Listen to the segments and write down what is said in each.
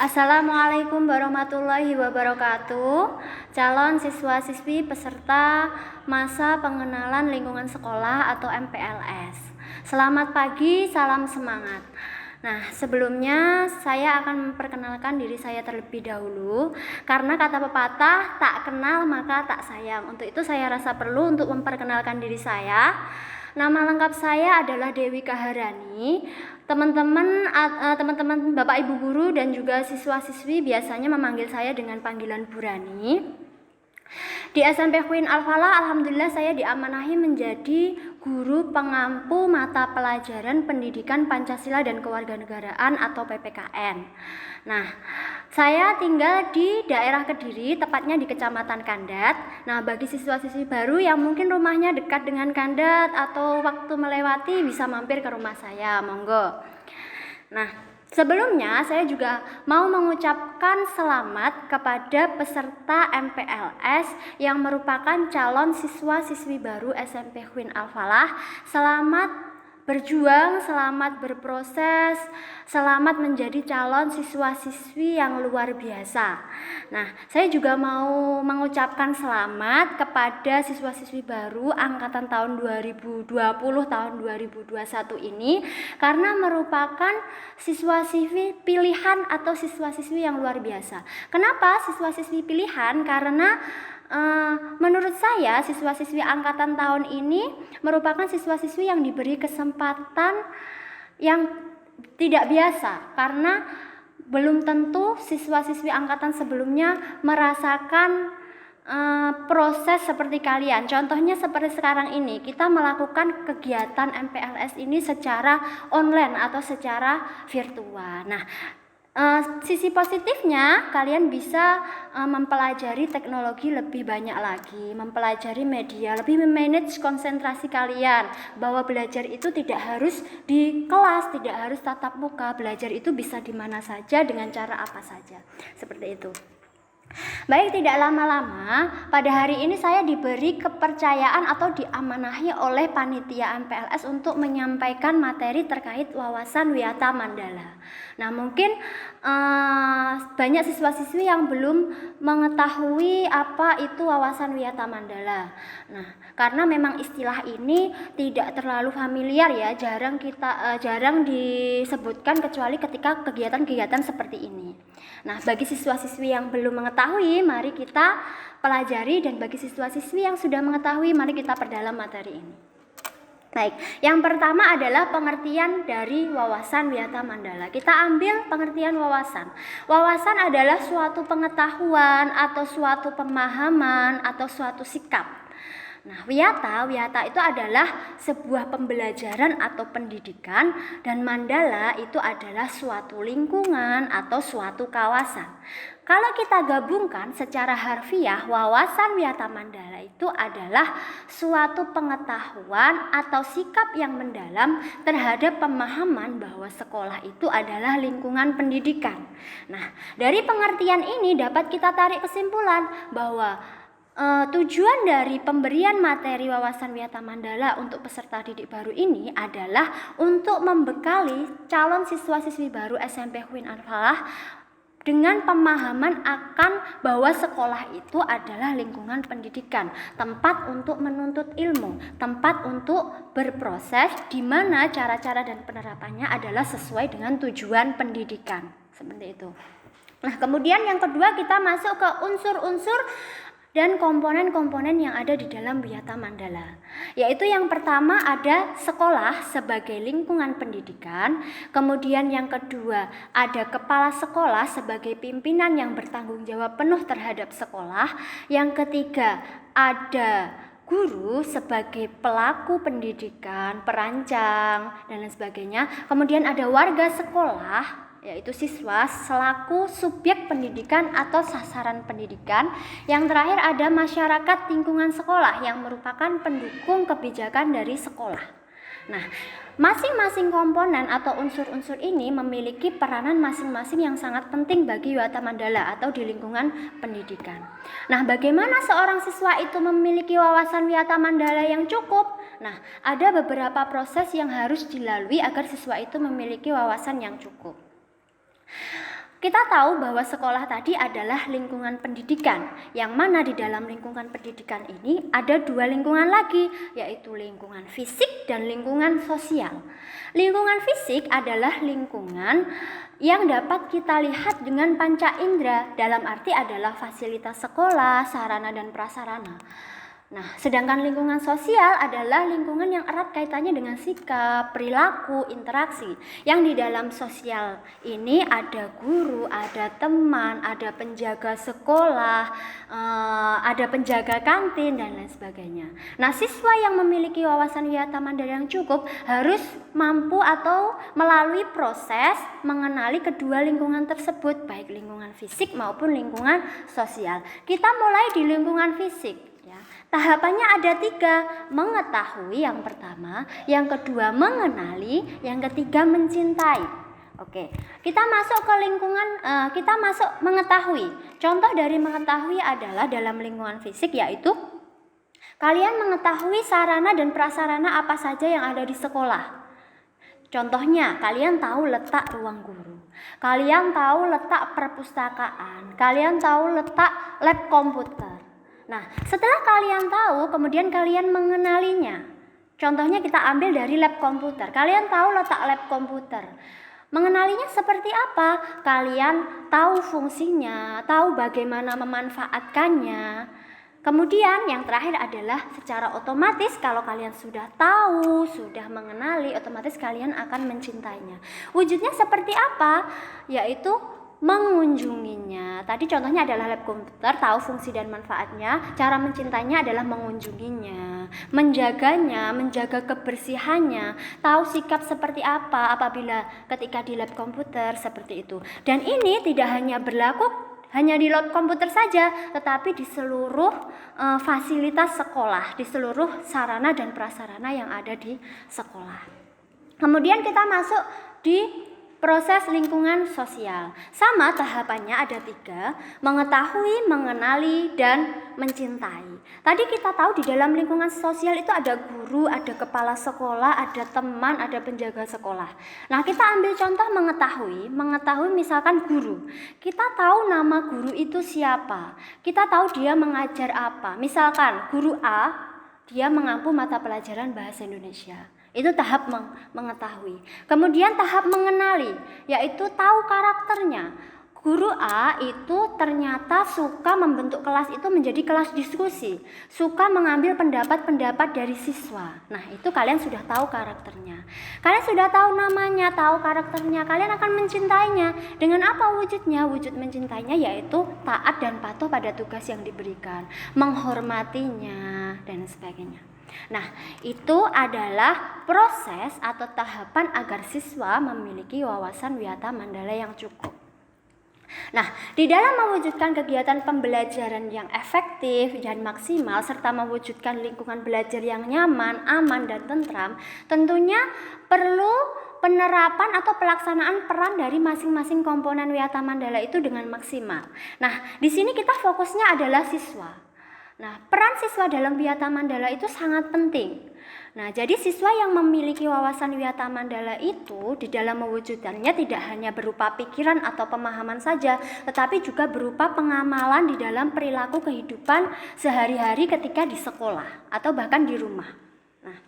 Assalamualaikum warahmatullahi wabarakatuh. Calon siswa-siswi peserta masa pengenalan lingkungan sekolah atau MPLS. Selamat pagi, salam semangat. Nah, sebelumnya saya akan memperkenalkan diri saya terlebih dahulu. Karena kata pepatah, tak kenal maka tak sayang. Untuk itu saya rasa perlu untuk memperkenalkan diri saya. Nama lengkap saya adalah Dewi Kaharani. Teman-teman Bapak Ibu guru dan juga siswa-siswi biasanya memanggil saya dengan panggilan Bu Rani. Di SMP Queen Al-Falah, alhamdulillah saya diamanahi menjadi guru pengampu mata pelajaran Pendidikan Pancasila dan Kewarganegaraan atau PPKN. Nah, saya tinggal di daerah Kediri, tepatnya di Kecamatan Kandat. Nah, bagi siswa-siswi baru yang mungkin rumahnya dekat dengan Kandat atau waktu melewati bisa mampir ke rumah saya, monggo. Nah, sebelumnya saya juga mau mengucapkan selamat kepada peserta MPLS yang merupakan calon siswa-siswi baru SMP Queen Al-Falah. Selamat berjuang, selamat berproses, selamat menjadi calon siswa-siswi yang luar biasa. Nah, saya juga mau mengucapkan selamat kepada siswa-siswi baru angkatan tahun 2020 tahun 2021 ini karena merupakan siswa-siswi pilihan atau siswa-siswi yang luar biasa. Kenapa siswa-siswi pilihan? Karena menurut saya siswa-siswi angkatan tahun ini merupakan siswa-siswi yang diberi kesempatan yang tidak biasa, karena belum tentu siswa-siswi angkatan sebelumnya merasakan proses seperti kalian. Contohnya seperti sekarang ini kita melakukan kegiatan MPLS ini secara online atau secara virtual. Nah, sisi positifnya kalian bisa mempelajari teknologi lebih banyak lagi, mempelajari media, lebih memanage konsentrasi kalian, bahwa belajar itu tidak harus di kelas, tidak harus tatap muka. Belajar itu bisa di mana saja dengan cara apa saja. Seperti itu. Baik, tidak lama-lama, pada hari ini saya diberi kepercayaan atau diamanahi oleh panitia MPLS untuk menyampaikan materi terkait wawasan Wiyata Mandala. Nah, mungkin banyak siswa-siswi yang belum mengetahui apa itu wawasan Wiyata Mandala. Nah, karena memang istilah ini tidak terlalu familiar ya, jarang disebutkan kecuali ketika kegiatan-kegiatan seperti ini. Nah, bagi siswa-siswi yang belum mengetahui, mari kita pelajari, dan bagi siswa-siswi yang sudah mengetahui, mari kita perdalam materi ini. Baik, yang pertama adalah pengertian dari wawasan Wiyata Mandala. Kita ambil pengertian wawasan. Wawasan adalah suatu pengetahuan atau suatu pemahaman atau suatu sikap. Nah, Wiyata itu adalah sebuah pembelajaran atau pendidikan, dan Mandala itu adalah suatu lingkungan atau suatu kawasan. Kalau kita gabungkan secara harfiah, wawasan Wiyata Mandala itu adalah suatu pengetahuan atau sikap yang mendalam terhadap pemahaman bahwa sekolah itu adalah lingkungan pendidikan. Nah, dari pengertian ini dapat kita tarik kesimpulan bahwa tujuan dari pemberian materi wawasan Wiyata Mandala untuk peserta didik baru ini adalah untuk membekali calon siswa-siswi baru SMP Queen Al-Falah dengan pemahaman akan bahwa sekolah itu adalah lingkungan pendidikan, tempat untuk menuntut ilmu, tempat untuk berproses, di mana cara-cara dan penerapannya adalah sesuai dengan tujuan pendidikan. Seperti itu. Nah, kemudian yang kedua kita masuk ke unsur-unsur dan komponen-komponen yang ada di dalam Wiyata Mandala, yaitu yang pertama ada sekolah sebagai lingkungan pendidikan, kemudian yang kedua ada kepala sekolah sebagai pimpinan yang bertanggung jawab penuh terhadap sekolah, yang ketiga ada guru sebagai pelaku pendidikan, perancang, dan lain sebagainya, kemudian ada warga sekolah yaitu siswa selaku subjek pendidikan atau sasaran pendidikan. Yang terakhir ada masyarakat lingkungan sekolah yang merupakan pendukung kebijakan dari sekolah. Nah, masing-masing komponen atau unsur-unsur ini memiliki peranan masing-masing yang sangat penting bagi Wiyata Mandala atau di lingkungan pendidikan. Nah, bagaimana seorang siswa itu memiliki wawasan Wiyata Mandala yang cukup? Nah, ada beberapa proses yang harus dilalui agar siswa itu memiliki wawasan yang cukup. Kita tahu bahwa sekolah tadi adalah lingkungan pendidikan, yang mana di dalam lingkungan pendidikan ini ada dua lingkungan lagi, yaitu lingkungan fisik dan lingkungan sosial. Lingkungan fisik adalah lingkungan yang dapat kita lihat dengan panca indera, dalam arti adalah fasilitas sekolah, sarana dan prasarana. Nah, sedangkan lingkungan sosial adalah lingkungan yang erat kaitannya dengan sikap, perilaku, interaksi. Yang di dalam sosial ini ada guru, ada teman, ada penjaga sekolah, ada penjaga kantin, dan lain sebagainya. Nah, siswa yang memiliki wawasan wiyata mandala yang cukup harus mampu atau melalui proses mengenali kedua lingkungan tersebut, baik lingkungan fisik maupun lingkungan sosial. Kita mulai di lingkungan fisik. Tahapannya ada 3, mengetahui yang pertama, yang kedua mengenali, yang ketiga mencintai. Oke, kita masuk ke lingkungan, kita masuk mengetahui. Contoh dari mengetahui adalah dalam lingkungan fisik, yaitu kalian mengetahui sarana dan prasarana apa saja yang ada di sekolah. Contohnya, kalian tahu letak ruang guru, kalian tahu letak perpustakaan, kalian tahu letak lab komputer. Nah, setelah kalian tahu, kemudian kalian mengenalinya. Contohnya kita ambil dari lab komputer. Kalian tahu letak lab komputer. Mengenalinya seperti apa? Kalian tahu fungsinya, tahu bagaimana memanfaatkannya. Kemudian yang terakhir adalah secara otomatis kalau kalian sudah tahu, sudah mengenali, otomatis kalian akan mencintainya. Wujudnya seperti apa? Yaitu mengunjunginya. Tadi contohnya adalah lab komputer, tahu fungsi dan manfaatnya. Cara mencintainya adalah mengunjunginya, menjaganya, menjaga kebersihannya, tahu sikap seperti apa apabila ketika di lab komputer, seperti itu. Dan ini tidak hanya berlaku hanya di lab komputer saja, tetapi di seluruh fasilitas sekolah, di seluruh sarana dan prasarana yang ada di sekolah. Kemudian kita masuk di proses lingkungan sosial. Sama tahapannya ada 3, mengetahui, mengenali, dan mencintai. Tadi kita tahu di dalam lingkungan sosial itu ada guru, ada kepala sekolah, ada teman, ada penjaga sekolah. Nah, kita ambil contoh mengetahui misalkan guru. Kita tahu nama guru itu siapa, kita tahu dia mengajar apa. Misalkan guru A, dia mengampu mata pelajaran bahasa Indonesia. Itu tahap mengetahui. Kemudian tahap mengenali, yaitu tahu karakternya. Guru A itu ternyata suka membentuk kelas itu menjadi kelas diskusi, suka mengambil pendapat-pendapat dari siswa. Nah, itu kalian sudah tahu karakternya. Kalian sudah tahu namanya, tahu karakternya, kalian akan mencintainya. Dengan apa wujudnya? Wujud mencintainya yaitu taat dan patuh pada tugas yang diberikan, menghormatinya, dan sebagainya. Nah, itu adalah proses atau tahapan agar siswa memiliki wawasan wiyata mandala yang cukup. Nah, di dalam mewujudkan kegiatan pembelajaran yang efektif dan maksimal serta mewujudkan lingkungan belajar yang nyaman, aman, dan tentram, tentunya perlu penerapan atau pelaksanaan peran dari masing-masing komponen wiyata mandala itu dengan maksimal. Nah, di sini kita fokusnya adalah siswa. Nah, peran siswa dalam wiyata mandala itu sangat penting. Nah, jadi siswa yang memiliki wawasan wiyata mandala itu di dalam mewujudkannya tidak hanya berupa pikiran atau pemahaman saja, tetapi juga berupa pengamalan di dalam perilaku kehidupan sehari-hari ketika di sekolah atau bahkan di rumah. Nah,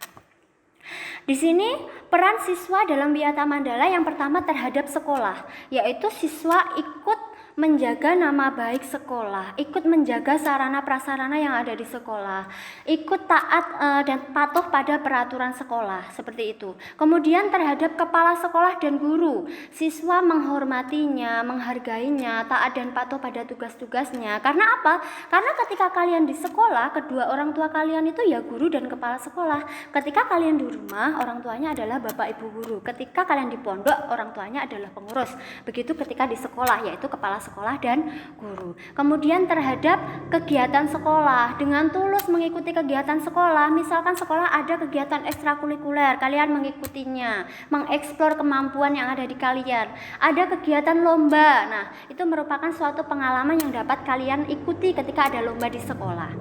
di sini peran siswa dalam wiyata mandala yang pertama terhadap sekolah, yaitu siswa ikut menjaga nama baik sekolah, ikut menjaga sarana prasarana yang ada di sekolah, ikut taat dan patuh pada peraturan sekolah, seperti itu. Kemudian terhadap kepala sekolah dan guru, siswa menghormatinya, menghargainya, taat dan patuh pada tugas-tugasnya. Karena apa? Karena ketika kalian di sekolah, kedua orang tua kalian itu ya guru dan kepala sekolah. Ketika kalian di rumah, orang tuanya adalah bapak ibu guru. Ketika kalian di pondok, orang tuanya adalah pengurus. Begitu ketika di sekolah, yaitu kepala sekolah dan guru. Kemudian terhadap kegiatan sekolah, dengan tulus mengikuti kegiatan sekolah. Misalkan sekolah ada kegiatan ekstrakurikuler, kalian mengikutinya, mengeksplor kemampuan yang ada di kalian. Ada kegiatan lomba. Nah, itu merupakan suatu pengalaman yang dapat kalian ikuti ketika ada lomba di sekolah.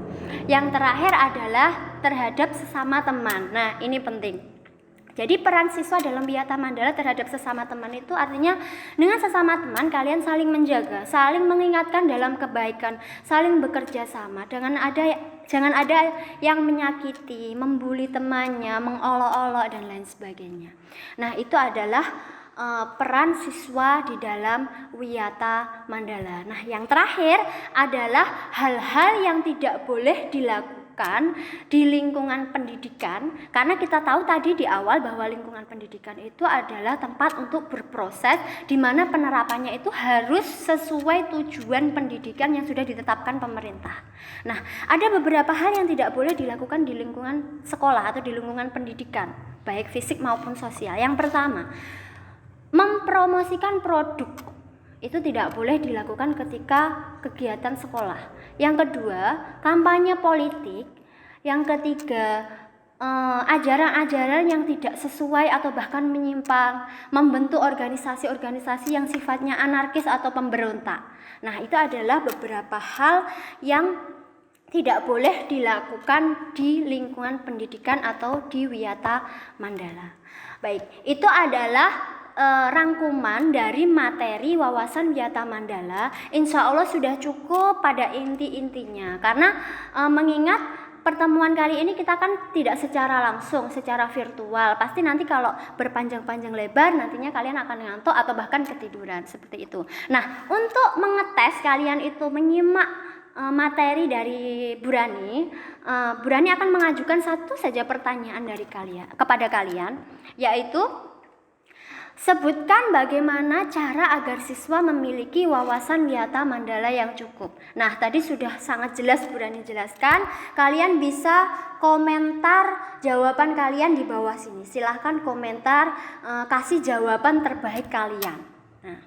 Yang terakhir adalah terhadap sesama teman. Nah, ini penting. Jadi peran siswa dalam Wiyata Mandala terhadap sesama teman itu artinya dengan sesama teman kalian saling menjaga, saling mengingatkan dalam kebaikan, saling bekerja sama. Jangan ada yang menyakiti, membuli temannya, mengolok-olok dan lain sebagainya. Nah, itu adalah peran siswa di dalam Wiyata Mandala. Nah, yang terakhir adalah hal-hal yang tidak boleh dilakukan di lingkungan pendidikan, karena kita tahu tadi di awal bahwa lingkungan pendidikan itu adalah tempat untuk berproses di mana penerapannya itu harus sesuai tujuan pendidikan yang sudah ditetapkan pemerintah. Nah, ada beberapa hal yang tidak boleh dilakukan di lingkungan sekolah atau di lingkungan pendidikan, baik fisik maupun sosial. Yang pertama, mempromosikan produk itu tidak boleh dilakukan ketika kegiatan sekolah. Yang kedua, kampanye politik. Yang ketiga, ajaran-ajaran yang tidak sesuai atau bahkan menyimpang, membentuk organisasi-organisasi yang sifatnya anarkis atau pemberontak. Nah, itu adalah beberapa hal yang tidak boleh dilakukan di lingkungan pendidikan atau di Wiyata Mandala. Baik, itu adalah rangkuman dari materi wawasan Wiyata Mandala. Insya Allah sudah cukup pada inti-intinya, karena mengingat pertemuan kali ini kita kan tidak secara langsung, secara virtual. Pasti nanti kalau berpanjang-panjang lebar nantinya kalian akan ngantuk atau bahkan ketiduran seperti itu. Nah, untuk mengetes kalian itu menyimak materi dari Burani, Burani akan mengajukan satu saja pertanyaan dari kalian kepada kalian, yaitu sebutkan bagaimana cara agar siswa memiliki wawasan Wiyata Mandala yang cukup. Nah, tadi sudah sangat jelas Burani jelaskan. Kalian bisa komentar jawaban kalian di bawah sini. Silahkan komentar, kasih jawaban terbaik kalian. Nah,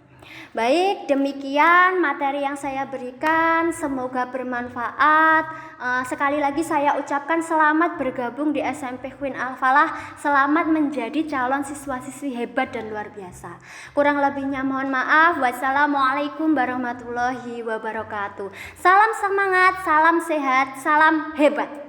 baik, demikian materi yang saya berikan, semoga bermanfaat. Sekali lagi saya ucapkan selamat bergabung di SMP Queen Al-Falah, selamat menjadi calon siswa-siswi hebat dan luar biasa. Kurang lebihnya mohon maaf. Wassalamualaikum warahmatullahi wabarakatuh. Salam semangat, salam sehat, salam hebat.